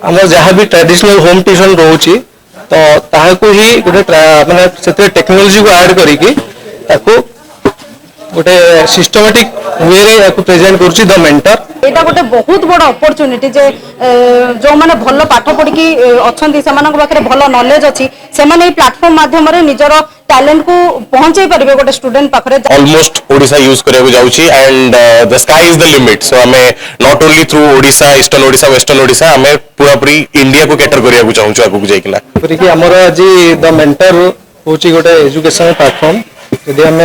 आम जहाँ भी ट्रेडिशनल होम ट्यूशन रोचे तो ताकू ही गोटे माने से टेक्नोलोजी को ऐड करिकी ताकू गोटे सिस्टमेटिक वे रे प्रेजेंट करुच्ची द मेंटर। एटा गोटे बहुत बड़ अपॉर्चुनिटी जे जो माने भल पाठ पढ़ी अच्छी से पाखे भल नॉलेज अच्छी से प्लेटफॉर्म माध्यम निजर टैलेंट को पहुंचे पारे गोटे स्टूडेंट पाखे। ऑलमोस्ट ओडिशा यूज करने जाऊँगी and the sky is the limit. So आम not only through Odisha eastern Odisha western Odisha आम पूरा पूरी इंडिया को कैटर करने चाहूँ आगू जाइकिना। आमर आज द मेंटर हूँ गोटे एजुकेशन प्लेटफॉर्म। यदि आम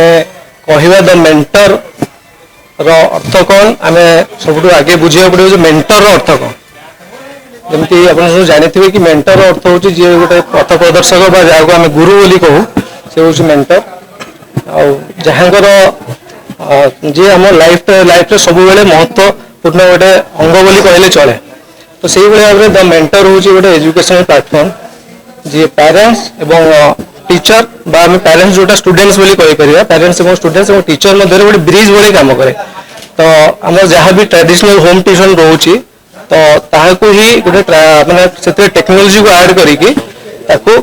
कहवा द मेंटर अर्थ कौन आम सब आगे बुझा पड़ो मेंटर अर्थ कौन। जमी आप जानते कि मेंटर अर्थ हूँ जी गोटे पथ प्रदर्शक जहाँ आम गुरु बोली कहूँ से हूँ मेंटर। आहाँकर जी आम लाइफ सब बेले महत्वपूर्ण गोटे अंग बोली कहले चले। तो से भाव में द मेंटर हूँ गोटे एजुकेशनल प्लेटफॉर्म जी पेरेंट्स एवं टीचर बा पेरेंट्स जोटा स्टूडेंट्स बोली कहि परिबा पेरेंट्स एवं स्टूडेंट्स एवं टीचर मध्य गोटे ब्रिज भली काम करे। तो आम जहाँ भी ट्रेडिशनल होम ट्यूशन रोचे तो ताकू ही गोटे माने से टेक्नोलोजी को ऐड करिकी ताकू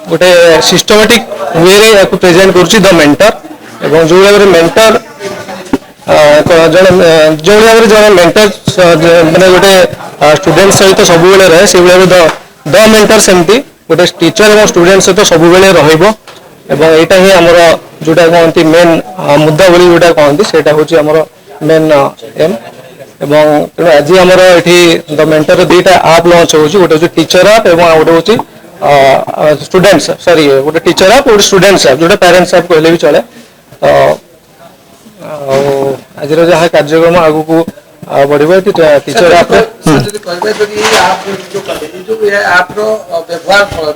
गोटे सिस्टमेटिक वे रे प्रेजेंट करुच्ची द मेंटर। एवं जो भाव में मेंटर जो भाव में जन मेंटर माने गोटे स्टूडेंट सहित सब बेले रहे से भाव द मेंटर सेमती गोटे टीचर और स्टूडेंट सहित सब बेले रहिबो। एवं एटा ही हमर जोटा कहते मेन मुद्दा बोली जोटा कहते सेटा होची हमर मेन एम। एवं तेणु आज आमर ये द मेंटर दुईटा आप लॉन्च होची गोटे होची टीचर आप एवं गोटे होची स्टूडेंट्स सॉरी गोटे टीचर आप गोटे स्टूडेंट्स आप जोटा पेरेंट्स आप कहले भी चले। तो आज जहाँ कार्यक्रम आगु को बढ़िया टीचर आप व्यवहार फल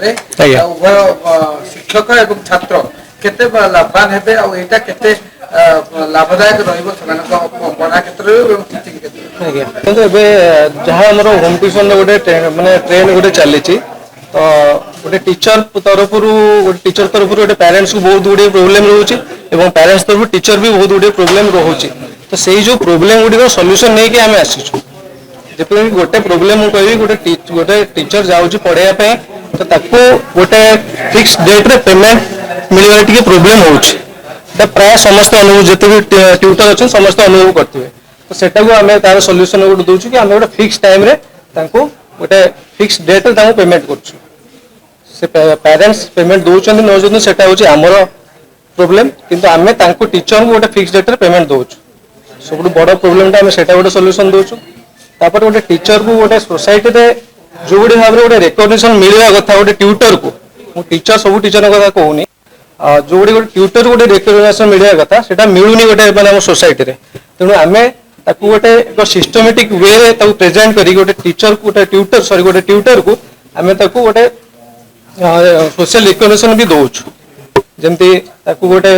शिक्षक एवं छात्र केते लाभवान हेबे आ एटा केते लाभदायक रहिबो पढ़ा क्षेत्र एवं टीचिंग क्षेत्र। तो एबे जहाँ हमर होम ट्यूशन गोटे माने ट्रेन गोटे चली तो गोटे टीचर तरफ गोटे पेरेंट्स को बहुत गुड़े प्रोब्लेम रोचे एवं पेरेंट्स तरफ टीचर भी बहुत गुड़े प्रोब्लेम रोचे। तो से जो प्रोब्लेम गुड़िक सॉल्यूशन नहीं कि आम आसीचु जब गोटे प्रोब्लेम कहि गोटे टीचर जाऊँ पढ़ाई तो ताको गोटे फिक्स डेट रे पेमेंट मिलवा टी प्रोब्लेम हो प्राय समस्त अनुभव जिते भी ट्यूटर अच्छे समस्त अनुभव करते। तो सेटा को आम तार सॉल्यूशन गोटे दूसरी कि आम गोटे फिक्स टाइम रे गोटे फिक्स डेट रे पेमेंट कर पेरेंट्स पेमेंट दौरान नौ सेटा हूँ आमर प्रोब्लेम किंतु आम टीचर को गोटे फिक्स डेट रे पेमेंट दौर सब बड़ प्रोब्लेम गोटे सॉल्यूशन दौचु। तापर गोटे टीचर को गोटे सोसाइटी रे जो भाव में गोटे रिकग्निशन मिलवा कथा गोटे ट्यूटर को टीचर सब टीचर कथा कहूनी जो गोटे ट्यूटर गोटे रिकग्निशन मिलवा कथा सेटा मिलूनी गोटे माने सोसाइटी रे। तेणु आम गोटे सिस्टमेटिक वे रे प्रेजेंट करी गोटे टीचर को गोटे ट्यूटर सॉरी गोटे ट्यूटर को आम गोटे सोशल रिकग्निशन भी दौचु जमती गोटे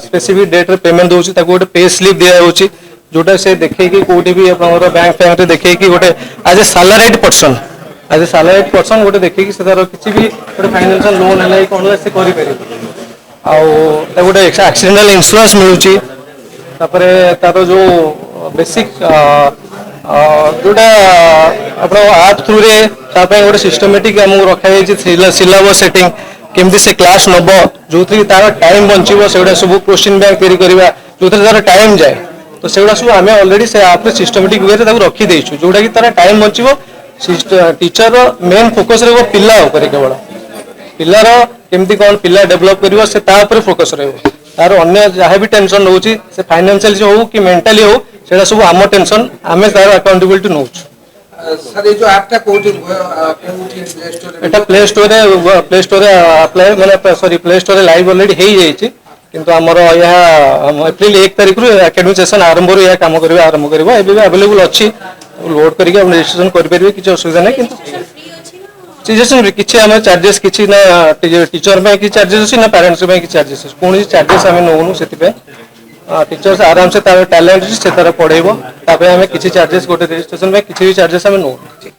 स्पेसिफिक डेट रे पेमेंट दौर गोटे पे स्लिप दिया जोटा से देखे कौटी भी बैंक फैंक देखे गोटे आज ए सालारीड पर्सन गोटे देखे तार किसी भी गोटे फाइनेंशियल लोन है कौन से गोटे एक्सीडेंटल इंश्योरेंस मिलूँ तार जो बेसिक जोटा आप आप थ्रू रे गोटे सिस्टमेटिक आमको रखा सिलेबस सेटिंग केमती से क्लास नब जो तार टाइम बचो से सब क्वेश्चन बैंक तैयारी करवा जो तार टाइम जाए। तो से सब आम अलरेडी से आप सिस्टमेटिक वे रखीदेचु जोटा कि तार टाइम बचो टीचर मेन फोकस रहा पिला केवल पिलार केमती कौन पिला डेभलप कर से फोकस रहा तार अन्य जहाँ भी टेंशन रोचे से फाइनेंशियल हो कि मेंटली हो से सब आम टेंशन आम तार अकाउंटेबिलिटी नौ सर ये जो आपटा कोठी एटा प्ले स्टोर रे अप्लाई माने सॉरी प्ले स्टोर रे लाइव ऑलरेडी हे जायछि किंतु हमर यह एप्रिल 1 तारिख रु एकेडमिक सेशन आरंभ रु यह काम करबे आरंभ करबो एबे भी अवेलेबल अछि लोड करके हम रजिस्ट्रेशन कर परबे किछ असुविधा नै किंतु रजिस्ट्रेशन किछि हम चार्जेस किछि ना टीचर में कि चार्जेस अछि ना पेरेंट्स में कि चार्जेस अछि कोन चार्जेस हम नोनु सेति पे टीचर्स आराम से तार टैलेंट से तार पढ़ेबो तापे हमें किछि चार्जेस गोटे रजिस्ट्रेशन में किछि भी चार्जेस हमें नो।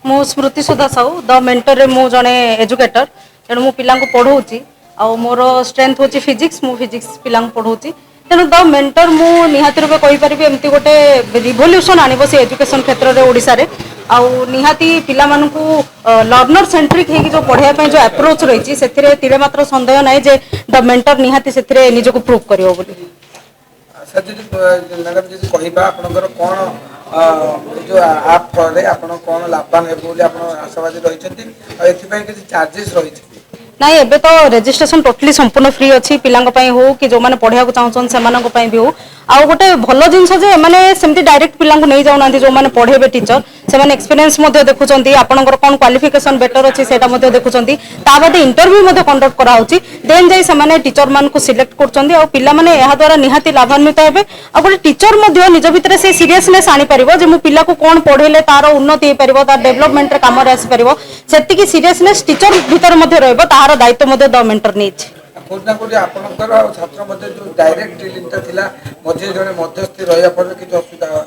मु स्मृति सुधा साहू द मेंटर रे मु जने एजुकेटर तेणु मु पिला को पढ़ौची आ मोर स्ट्रेंथ होची फिजिक्स मु फिजिक्स पिला को पढ़ौची तेणु द मेंटर मु निहाती रूपे कहि परिबे एमती गोटे रिवोल्यूशन आनिबो से एजुकेशन क्षेत्र रे ओडिसा रे आउ निहाती पिला मानकु लर्नर सेंट्रिक हेकी जो पढ़ाया ପାଇଁ जो अप्रोच रही से तीरे मात्र संदेह नहीं जे द मेंटर निहाती से निजको प्रूव करियो बोली सर जी मैडम जी कहबा आपनकर कोन जो आप करे आपन कोन लाभवान हे बोली आपन आशावादी रहिसंती आ एथि पय कि चार्जेस रहिछि नाई एबे तो रजिस्ट्रेशन टोटली संपूर्ण फ्री अच्छी पिलांग पई हो कि जो माने पढ़िया को चाहछन से मानक पई भी हो आ गोटे भलो जिंस जे माने सेमती डायरेक्ट पिलांग नै जाउ नांती जो माने पढ़ेबे टीचर से माने एक्सपीरियंस मध्ये देखुचंती आपनकर कोन क्वालिफिकेशन बेटर अछि सेटा मध्ये देखुचंती ता बादे इंटरव्यू मध्ये कंडक्ट करा होची देन जाई से माने टीचर मान को सिलेक्ट करचंती आ पिला माने एहा द्वारा निहाती लाभान्वित हेबे आ गोटे टीचर मध्ये निज भितर से सीरियसनेस आनी परिबो जे मु पिला को कोन पढेले तार उन्नति हे परिबो तार डेवलपमेंट रे काम रे आसी परिबो सेति की सीरियसनेस टीचर भितर मध्ये रहबो तार दायित्व मध्ये द मेंटर नीच कोना कोडी आपनकर छात्र मध्ये जो डायरेक्ट लिंक थिला मध्ये जने मध्यस्थी रहया पर कि असुविधा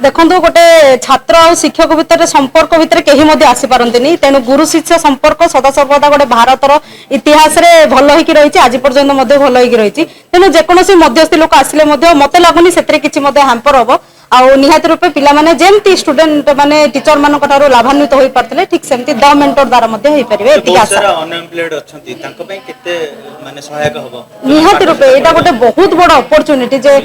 देखो गोटे छात्र और शिक्षक भितर संपर्क भितर कहीं मध्य आसी पारंतिनी तेणु गुरु शिष्य संपर्क सदा सर्वदा गोटे भारतर इतिहास रे भल होइकी रहिछि आज पर्यंत मध्य भल होइकी रहिछि तेणु जेकोसी मध्यस्थी लोक आसिले मध्य मते लागुनी सेतरे किछि मध्य हैम्पर हबो आउ निहात रूपे पिला माने जेमती स्टूडेंट माने टीचर मान कटारो लाभान्वित होई परतले ठीक सेमती द मेंटर द्वारा मध्य होई परिबे एति आशा अनएम्प्लॉयड अछंती तांको पई केते माने सहायक हबो निहात रूपे एटा गोटे बहुत बड़ अपॉर्चुनिटी जे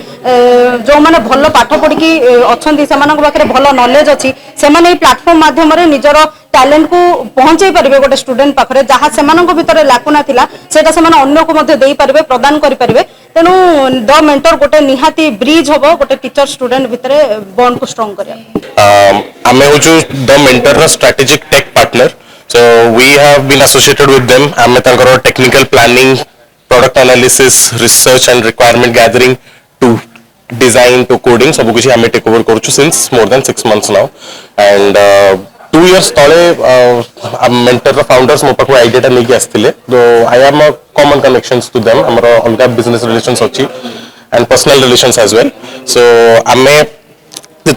जो माने भलो पाठ पढी की अछंती सेमानक पाखरे भलो नॉलेज अछि सेमाने ई प्लेटफॉर्म माध्यम रे निजरो टैलेंट को पहुंचाई परिबे गोटे स्टूडेंट पाखरे जहा सेमानक भितर लाकुना थिला सेटा सेमाने अन्य को मध्य देई परिबे प्रदान करि परिबे तेनु द मेंटर गोटे निहाती ब्रिज हबो गोटे टीचर स्टूडेंट भितर बॉन्ड को स्ट्रांग करिया आमे होचु द मेंटर रो strategic tech partner so we have been associated with them आमे तांकर technical planning product analysis research and requirement gathering to design to coding सब कुछ आमे टेक ओवर करछु since more than 6 months now and 2 years तले mentor रो founders मो पाखु आईडिया टा लेके आस्थिले तो I am a common connections to them हमरो अलगा बिजनेस रिलेशंस अछि and personal relations as well so आमे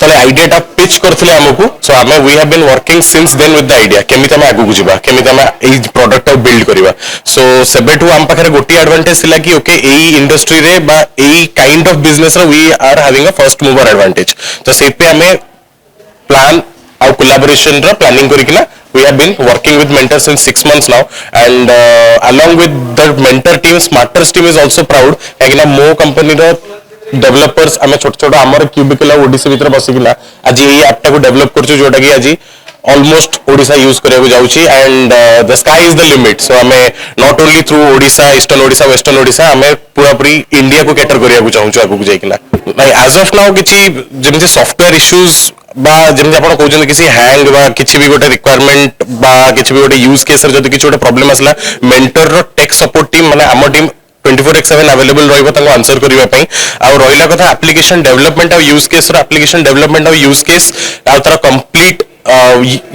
तले आईडिया टा पिच करथिले हमकु सो आमे we have been working since then with the idea केमिता में आगु जिबा केमिता में ए प्रोडक्ट टा बिल्ड करबा सो सेबेटू हम पाखरे गोटी एडवांटेज सिला कि ओके एई इंडस्ट्री रे बा एई काइंड ऑफ बिजनेस रे we are having a first mover advantage तो से पे हमें plan our collaboration ra planning करकिना we have been working with mentors since 6 months now and along with the mentor team smarters team is also proud काकिना मो company रो developers आमे छोट छोट हमर क्यूबिकल ओडीसी भीतर बसिकिना आज एई ऐप टा को डेवलप करछु जोटा कि आज ऑलमोस्ट ओडिशा यूज करिया जाउची and the sky is the limit so हमें not only through Odisha eastern Odisha western Odisha हमें पूरा पूरी इंडिया को कैटर करिया चाहूछु आगु जाइकिना भाई एज ऑफ नाउ किछि जेमति सॉफ्टवेयर इश्यूज बा जेमति आपण कहउछन किसी हैंग बा किछि भी गोटे रिक्वायरमेंट बा किछि भी गोटे यूज केस रे जदि किछि गोटे प्रॉब्लम आसला मेंटर रो टेक सपोर्ट टीम माने हमर टीम 24/7 अवेलेबल रहइबो तांको आंसर करिवा पई आ रहिला कथा एप्लीकेशन डेवलपमेंट और यूज केस रो एप्लीकेशन डेवलपमेंट और यूज केस आ तारा कंप्लीट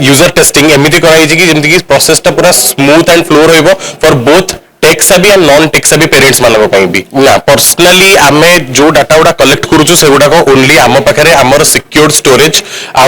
यूजर टेस्टिंग एमिति कराई जे कि जेमति कि प्रोसेस ता पूरा स्मूथ एंड फ्लो रहइबो for both tech savvy and non tech savvy parents मानक पई भी ना पर्सनली आमे जो डाटा उडा कलेक्ट करूछु सेगुडा को ओनली आम पाखरे हमर सिक्योर्ड स्टोरेज आ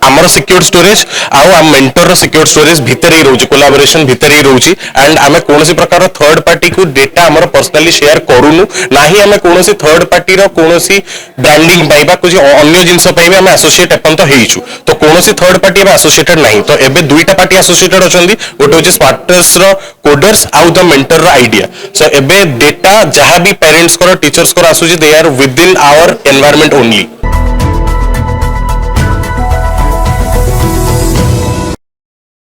हमर सिक्योर्ड स्टोरेज आ मेंटर रो सिक्योर्ड स्टोरेज भीतर ही रहउची कोलैबोरेशन भीतर ही रहउची एंड आमे कोनोसी प्रकार थर्ड पार्टी को डेटा हमर पर्सनली शेयर करूनु नाही आमे कोनोसी थर्ड पार्टी रो कोनोसी ब्रांडिंग पाइबा कुछ अन्य जिंस पाइबा आमे एसोसिएट अपन तो हेइछु तो कोनोसी थर्ड पार्टी बा एसोसिएटेड नाही तो एबे दुईटा पार्टी एसोसिएटेड अछंदी गोटे होची स्मार्टर्स रो कोडर्स आउ द मेंटर रो आईडिया सो एबे डेटा जहां भी पेरेंट्स को टीचर्स को आसुची they are within our environment only